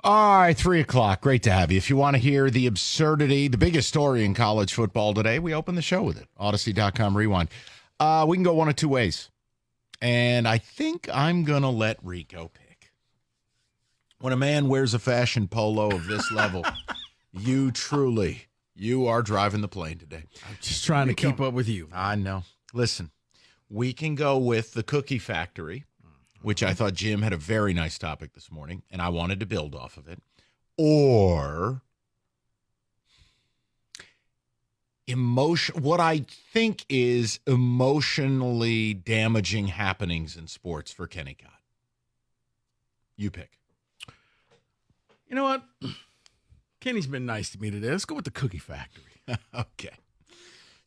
All right, 3 o'clock. Great to have you. If you want to hear the absurdity, the biggest story in college football today, we open the show with it. Odyssey.com rewind. We can go one of two ways. And I think I'm going to let Rico pick. When a man wears a fashion polo of this level, you are driving the plane today. I'm just trying to keep up with you. I know. Listen, we can go with the Cookie Factory, which I thought Jim had a very nice topic this morning, and I wanted to build off of it. Or what I think is emotionally damaging happenings in sports for Kenny Cott. You pick. You know what? Kenny's been nice to me today. Let's go with the Cookie Factory. Okay.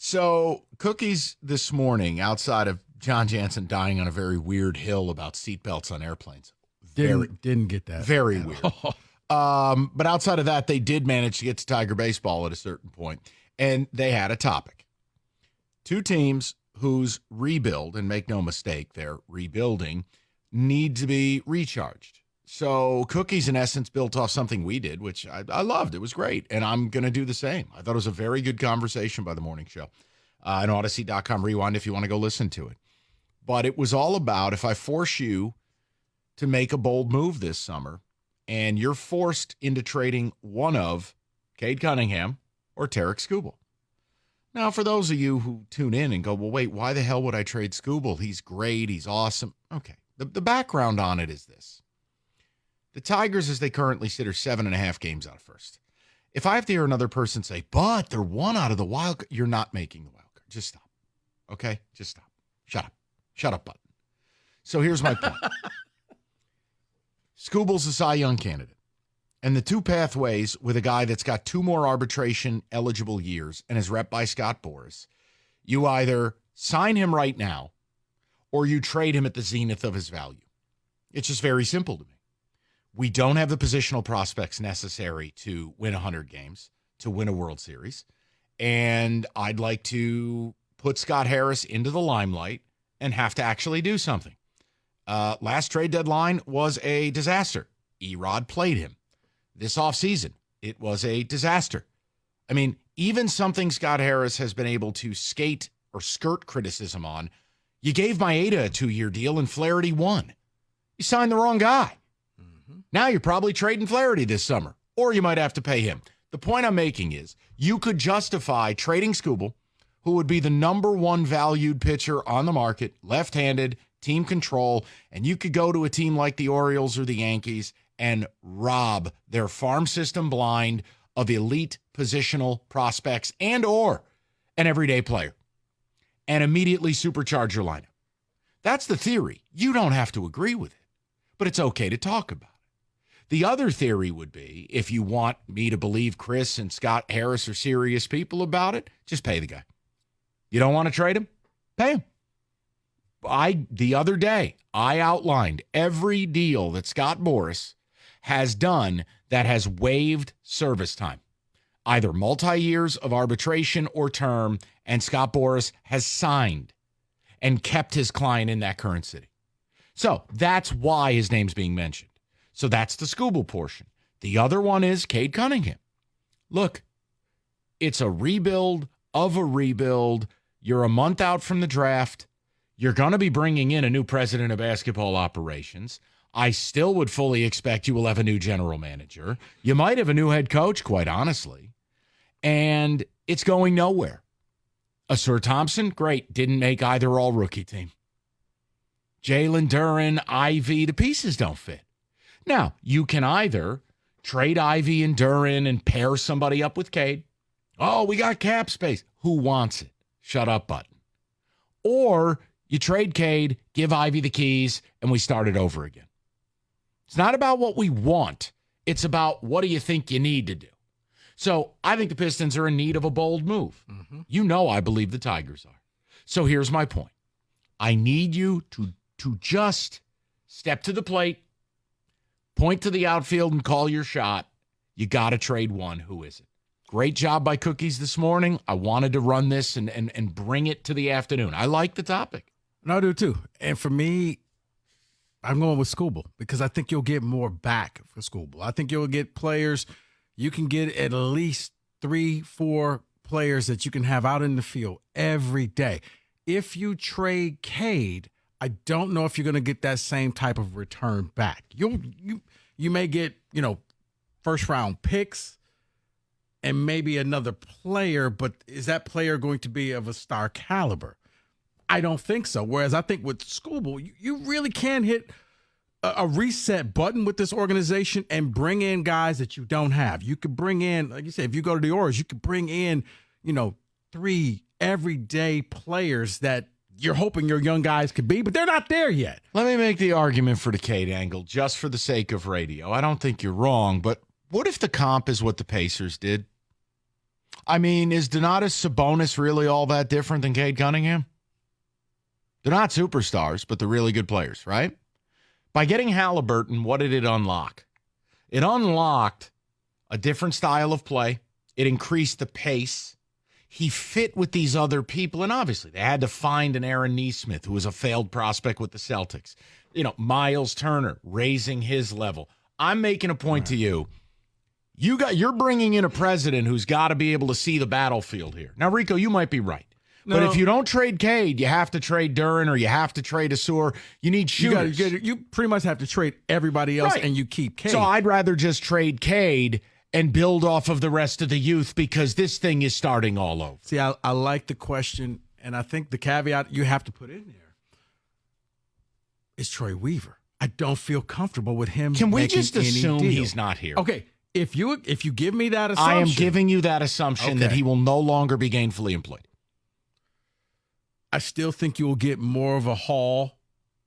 So, cookies this morning, outside of John Jansen dying on a very weird hill about seatbelts on airplanes. Didn't get that. Very weird. But outside of that, they did manage to get to Tiger Baseball at a certain point, and they had a topic. Two teams whose rebuild, and make no mistake, they're rebuilding, need to be recharged. So Cookies, in essence, built off something we did, which I loved. It was great, and I'm going to do the same. I thought it was a very good conversation by the morning show. And Odyssey.com rewind if you want to go listen to it. But it was all about, if I force you to make a bold move this summer, and you're forced into trading one of Cade Cunningham or Tarik Skubal. Now, for those of you who tune in and go, well, wait, why the hell would I trade Skubal? He's great. He's awesome. Okay. The background on it is this. The Tigers, as they currently sit, are 7.5 games out of first. If I have to hear another person say, but they're one out of the wild card, you're not making the wild card. Just stop. Okay? Just stop. Shut up. Shut up, button. So here's my point. Skubal's a Cy Young candidate. And the two pathways with a guy that's got 2 more arbitration-eligible years and is rep by Scott Boras, you either sign him right now or you trade him at the zenith of his value. It's just very simple to me. We don't have the positional prospects necessary to win 100 games, to win a World Series. And I'd like to put Scott Harris into the limelight and have to actually do something. Last trade deadline was a disaster. Erod played him. This offseason, it was a disaster. I mean, even something Scott Harris has been able to skate or skirt criticism on, you gave Maeda a 2-year deal and Flaherty won. You signed the wrong guy. Now you're probably trading Flaherty this summer, or you might have to pay him. The point I'm making is you could justify trading Skubal, who would be the number 1 valued pitcher on the market, left-handed, team control, and you could go to a team like the Orioles or the Yankees and rob their farm system blind of elite positional prospects and or an everyday player and immediately supercharge your lineup. That's the theory. You don't have to agree with it, but it's okay to talk about it. The other theory would be, if you want me to believe Chris and Scott Harris are serious people about it, just pay the guy. You don't want to trade him? Pay him. The other day, I outlined every deal that Scott Boras has done that has waived service time, either multi-years of arbitration or term, and Scott Boras has signed and kept his client in that current city. So that's why his name's being mentioned. So that's the Skubal portion. The other one is Cade Cunningham. Look, it's a rebuild of a rebuild. You're a month out from the draft. You're going to be bringing in a new president of basketball operations. I still would fully expect you will have a new general manager. You might have a new head coach, quite honestly. And it's going nowhere. Asur Thompson, great, didn't make either all-rookie team. Jalen Duren, Ivy, the pieces don't fit. Now, you can either trade Ivy and Duren and pair somebody up with Cade. Oh, we got cap space. Who wants it? Shut up button. Or you trade Cade, give Ivy the keys, and we start it over again. It's not about what we want. It's about what do you think you need to do. So I think the Pistons are in need of a bold move. Mm-hmm. You know I believe the Tigers are. So here's my point. I need you to just step to the plate, point to the outfield, and call your shot. You got to trade one. Who is it? Great job by Cookies this morning. I wanted to run this and bring it to the afternoon. I like the topic. No, I do too. And for me, I'm going with Skubal because I think you'll get more back for Skubal. I think you'll get players. You can get at least 3-4 players that you can have out in the field every day. If you trade Cade, I don't know if you're going to get that same type of return back. You may get, first round picks and maybe another player, but is that player going to be of a star caliber? I don't think so. Whereas I think with Skubal, you really can hit a reset button with this organization and bring in guys that you don't have. You could bring in, like you said, if you go to the Orioles, you could bring in, 3 everyday players that you're hoping your young guys could be, but they're not there yet. Let me make the argument for the Cade angle just for the sake of radio. I don't think you're wrong, but what if the comp is what the Pacers did? I mean, is Donatas Sabonis really all that different than Cade Cunningham? They're not superstars, but they're really good players, right? By getting Halliburton, what did it unlock? It unlocked a different style of play. It increased the pace. He fit with these other people, and obviously they had to find an Aaron Nesmith, who was a failed prospect with the Celtics. Miles Turner raising his level. I'm making a point to you. You're bringing in a president who's got to be able to see the battlefield here. Now, Rico, you might be right. But if you don't trade Cade, you have to trade Duren or you have to trade Asur. You need shooters. You pretty much have to trade everybody else, and you keep Cade. So I'd rather just trade Cade and build off of the rest of the youth because this thing is starting all over. See, I like the question, and I think the caveat you have to put in there is Troy Weaver. I don't feel comfortable with him. Can we just assume deal. He's not here? Okay, if you give me that assumption. I am giving you that assumption that he will no longer be gainfully employed. I still think you will get more of a haul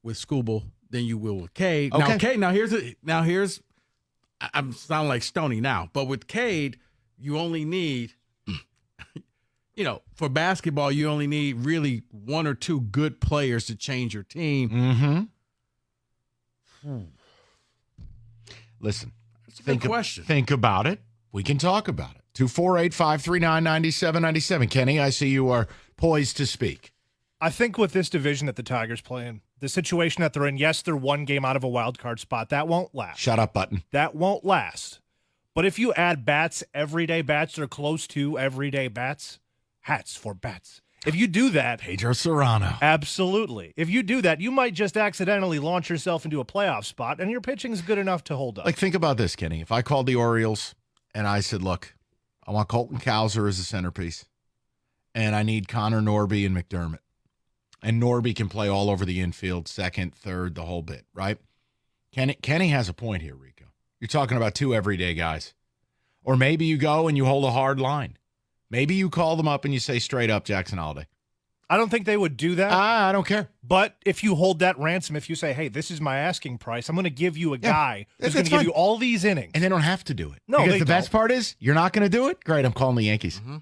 with Skubal than you will with Cade. Okay. Now here's I'm sounding like Stoney now, but with Cade, you only need, for basketball, you only need really 1 or 2 good players to change your team. Mm-hmm. Listen, that's a good question. Think about it. We can talk about it. 248-539-9797. Kenny, I see you are poised to speak. I think with this division that the Tigers play in, the situation that they're in, yes, they're 1 game out of a wild card spot. That won't last. Shut up, Button. That won't last. But if you add bats, everyday bats, or close to everyday bats, hats for bats. If you do that, Pedro Serrano. Absolutely. If you do that, you might just accidentally launch yourself into a playoff spot, and your pitching is good enough to hold up. Like, think about this, Kenny. If I called the Orioles and I said, look, I want Colton Cowser as a centerpiece, and I need Connor Norby and McDermott. And Norby can play all over the infield, second, third, the whole bit, right? Kenny has a point here, Rico. You're talking about 2 everyday guys. Or maybe you go and you hold a hard line. Maybe you call them up and you say straight up Jackson Holiday. I don't think they would do that. I don't care. But if you hold that ransom, if you say, hey, this is my asking price, I'm going to give you a guy who's going to give you all these innings. And they don't have to do it. No, because they the best part is you're not going to do it? Great, I'm calling the Yankees. Mm-hmm.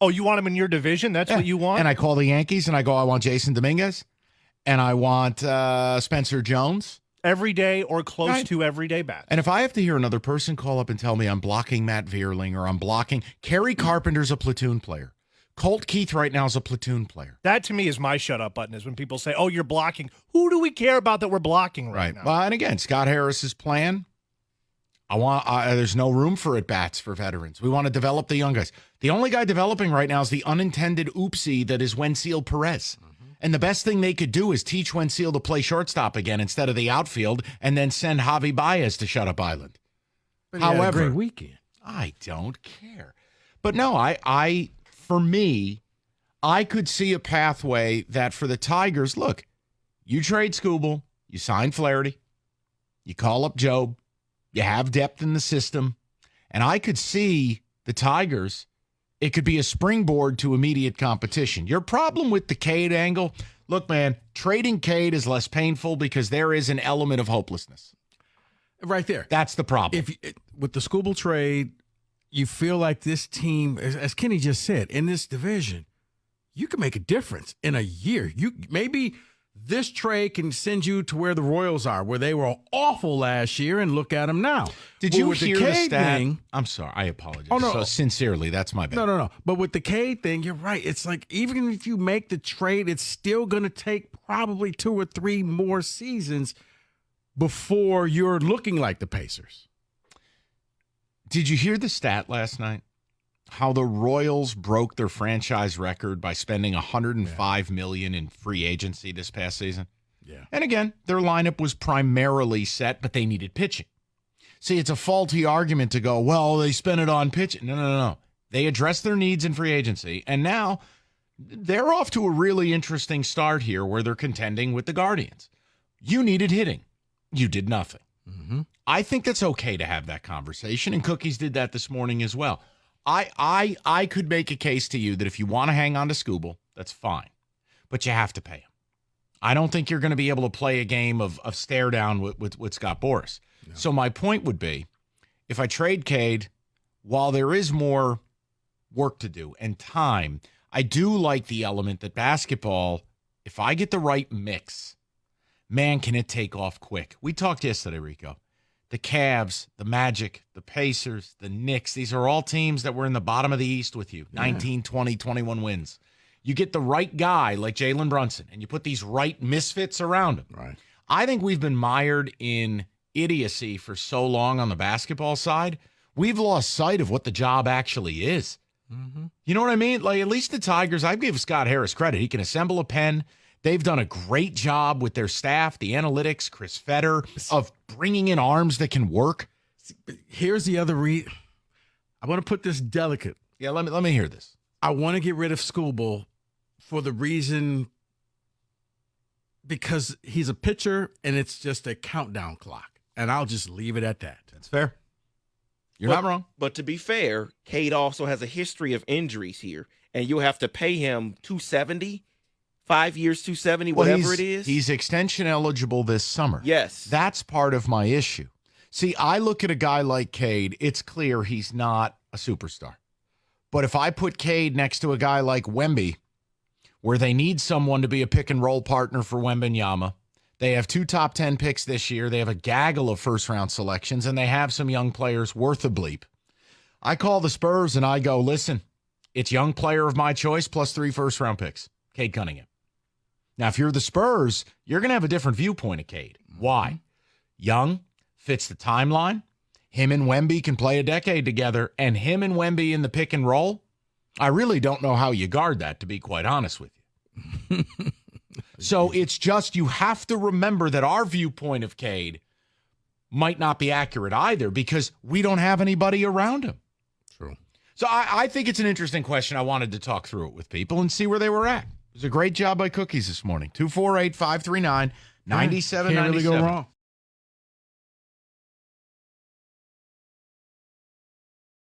Oh, you want him in your division? That's what you want? And I call the Yankees and I go, I want Jason Dominguez and I want Spencer Jones. Every day or close to everyday bats. And if I have to hear another person call up and tell me I'm blocking Matt Vierling or I'm blocking Kerry Carpenter's a platoon player. Colt Keith right now is a platoon player. That to me is my shut up button, is when people say, oh, you're blocking. Who do we care about that we're blocking right now? Well, and again, Scott Harris's plan, there's no room for at-bats for veterans. We want to develop the young guys. The only guy developing right now is the unintended oopsie that is Wensiel Perez. And the best thing they could do is teach Wensiel to play shortstop again instead of the outfield and then send Javi Baez to shut up Island. But however, had a great weekend. I don't care. But no, for me, I could see a pathway that for the Tigers, look, you trade Skubal, you sign Flaherty, you call up Job, you have depth in the system, and I could see the Tigers, it could be a springboard to immediate competition. Your problem with the Cade angle, look, man, trading Cade is less painful because there is an element of hopelessness. Right there. That's the problem. With the Skubal trade, you feel like this team, as Kenny just said, in this division, you can make a difference in a year. Maybe this trade can send you to where the Royals are, where they were awful last year, and look at them now. Did you hear the stat? I'm sorry. I apologize. Oh, no. So sincerely, that's my bad. No. But with the Cade thing, you're right. It's like even if you make the trade, it's still going to take probably 2 or 3 more seasons before you're looking like the Pacers. Did you hear the stat last night? How the Royals broke their franchise record by spending $105 million in free agency this past season? Yeah. And again, their lineup was primarily set, but they needed pitching. See, it's a faulty argument to go, well, they spent it on pitching. No. They addressed their needs in free agency, and now they're off to a really interesting start here where they're contending with the Guardians. You needed hitting. You did nothing. Mm-hmm. I think that's okay to have that conversation, and Cookies did that this morning as well. I could make a case to you that if you want to hang on to Skubal, that's fine, but you have to pay him. I don't think you're going to be able to play a game of stare down with Scott Boras. No. So my point would be, if I trade Cade, while there is more work to do and time, I do like the element that basketball, if I get the right mix, man, can it take off quick. We talked yesterday, Rico. The Cavs, the Magic, the Pacers, the Knicks, these are all teams that were in the bottom of the East with you. 19, 20, 21 wins. You get the right guy like Jalen Brunson, and you put these right misfits around him. Right. I think we've been mired in idiocy for so long on the basketball side, we've lost sight of what the job actually is. Mm-hmm. You know what I mean? Like, at least the Tigers, I give Scott Harris credit. He can assemble a pen. They've done a great job with their staff, the analytics, Chris Fetter, of bringing in arms that can work. Here's the other I want to put this delicate. Yeah, let me hear this. I want to get rid of Skubal for the reason because he's a pitcher and it's just a countdown clock. And I'll just leave it at that. That's fair. You're not wrong. But to be fair, Cade also has a history of injuries here, and you'll have to pay him $270, 5 years, $270, whatever it is. He's extension eligible this summer. Yes. That's part of my issue. See, I look at a guy like Cade, it's clear he's not a superstar. But if I put Cade next to a guy like Wemby, where they need someone to be a pick-and-roll partner for Wembanyama, they have 2 top 10 picks this year. They have a gaggle of first-round selections, and they have some young players worth a bleep. I call the Spurs, and I go, listen, it's young player of my choice plus 3 first-round picks, Cade Cunningham. Now, if you're the Spurs, you're going to have a different viewpoint of Cade. Why? Young, fits the timeline. Him and Wemby can play a decade together, and him and Wemby in the pick-and-roll, I really don't know how you guard that, to be quite honest with you. So it's just, you have to remember that our viewpoint of Cade might not be accurate either because we don't have anybody around him. True. So I think it's an interesting question. I wanted to talk through it with people and see where they were at. It was a great job by Cookies this morning. 248-539-9797. Can't really go wrong.